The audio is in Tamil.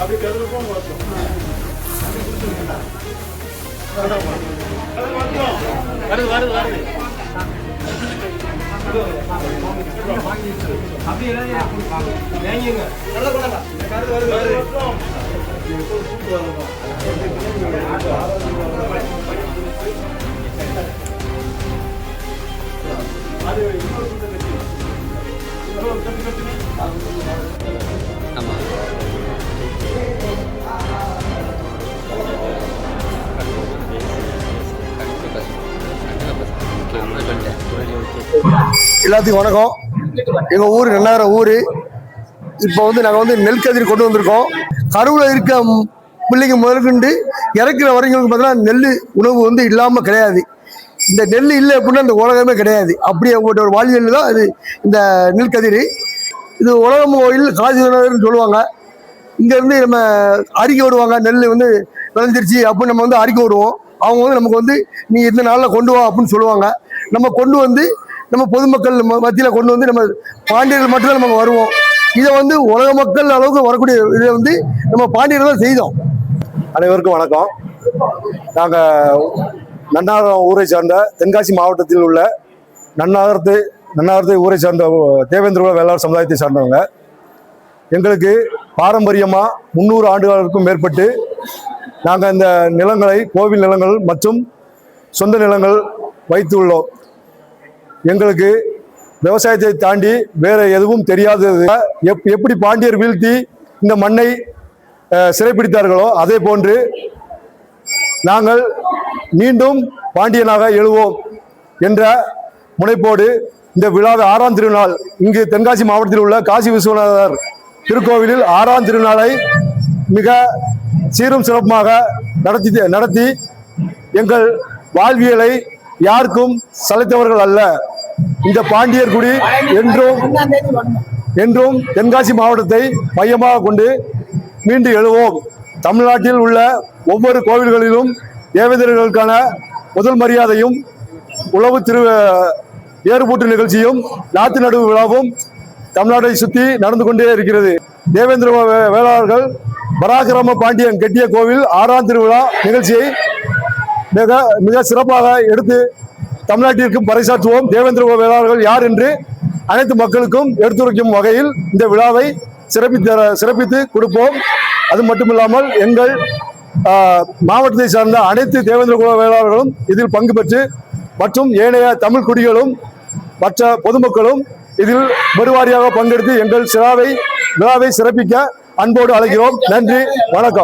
அப்படி கருது போங்க வருது வருது வருது அப்படி வாங்கிங்க கருது வருது வருது எல்லாத்துக்கும் வணக்கம். எங்கள் ஊர் நன்னார ஊர். இப்போ நாங்கள் நெல் கதிர் கொண்டு வந்திருக்கோம். கருவில் இருக்க பிள்ளைங்க முதற்கொண்டு இறக்குற வரைக்கும் பார்த்தீங்கன்னா நெல் உணவு இல்லாமல் கிடையாது. இந்த நெல் இல்லை அப்படின்னா அந்த உலகமே கிடையாது. அப்படியே உங்கள்கிட்ட ஒரு வாழ்வியல் தான் அது இந்த நெல் கதிர். இது உலகம் கோயில் காசி விநாயகர்னு சொல்லுவாங்க. இங்கேருந்து நம்ம அறிக்கை விடுவாங்க, நெல் விளைஞ்சிருச்சு அப்படின்னு நம்ம அறிக்கை விடுவோம். அவங்க நமக்கு நீ இந்த நாளில் கொண்டு வா அப்படின்னு சொல்லுவாங்க. நம்ம கொண்டு நம்ம பொதுமக்கள் மத்தியில் கொண்டு நம்ம பாண்டியர்கள் மட்டும்தான் நம்ம வருவோம். இதை உலக மக்கள் அளவுக்கு வரக்கூடிய இதை நம்ம பாண்டியர்கள் தான் செய்தோம். அனைவருக்கும் வணக்கம். நாங்கள் நன்னாரம் ஊரை சார்ந்த தென்காசி மாவட்டத்தில் உள்ள நன்னாரத்தை ஊரை சார்ந்த தேவேந்திர வேளாண் சமுதாயத்தை சார்ந்தவங்க. எங்களுக்கு பாரம்பரியமாக 300 ஆண்டுகளுக்கும் மேற்பட்டு நாங்கள் இந்த நிலங்களை கோவில் நிலங்கள் மற்றும் சொந்த நிலங்கள் வைத்துள்ளோம். எங்களுக்கு விவசாயத்தை தாண்டி வேற எதுவும் தெரியாதது. எப்படி பாண்டியர் வீழ்த்தி இந்த மண்ணை சிறைப்பிடித்தார்களோ அதே போன்று நாங்கள் மீண்டும் பாண்டியனாக எழுவோம் என்ற முனைப்போடு இந்த விழாவை 6ஆம் திருநாள் இங்கு தென்காசி மாவட்டத்தில் உள்ள காசி விஸ்வநாதர் திருக்கோவிலில் 6ஆம் திருநாளை மிக சீரும் சிறப்புமாக நடத்தி எங்கள் வாழ்வியலை யாருக்கும் சளைத்தவர்கள் அல்ல. இந்த பாண்டியர் குடி என்றும் தென்காசி மாவட்டத்தை மையமாக கொண்டு மீண்டு எழுவோம். தமிழ்நாட்டில் உள்ள ஒவ்வொரு கோவில்களிலும் தேவேந்திரர்களுக்கான முதல் மரியாதையும் உழவு ஏறுபூட்டு நிகழ்ச்சியும் நாத்து நடுவு விழாவும் தமிழ்நாட்டை சுற்றி நடந்து கொண்டே இருக்கிறது. தேவேந்திர வேளாளர்கள் பராக்கிரம பாண்டியன் கெட்டிய கோவில் 6ஆம் திருவிழா நிகழ்ச்சியை மிக சிறப்பாக எடுத்து தமிழ்நாட்டிற்கும் பறைசாற்றுவோம். தேவேந்திர வேளாளர்கள் யார் என்று அனைத்து மக்களுக்கும் எடுத்துரைக்கும் வகையில் இந்த விழாவை சிறப்பித்து கொடுப்போம். அது மட்டுமில்லாமல் எங்கள் மாவட்டத்தை சார்ந்த அனைத்து தேவேந்திர குல வேளாளர்களும் இதில் பங்கு பெற்று மற்றும் ஏனைய தமிழ் குடிகளும் மற்ற பொதுமக்களும் இதில் பெருவாரியாக பங்கெடுத்து எங்கள் விழாவை சிறப்பிக்க அன்போடு அழைக்கிறோம். நன்றி, வணக்கம்.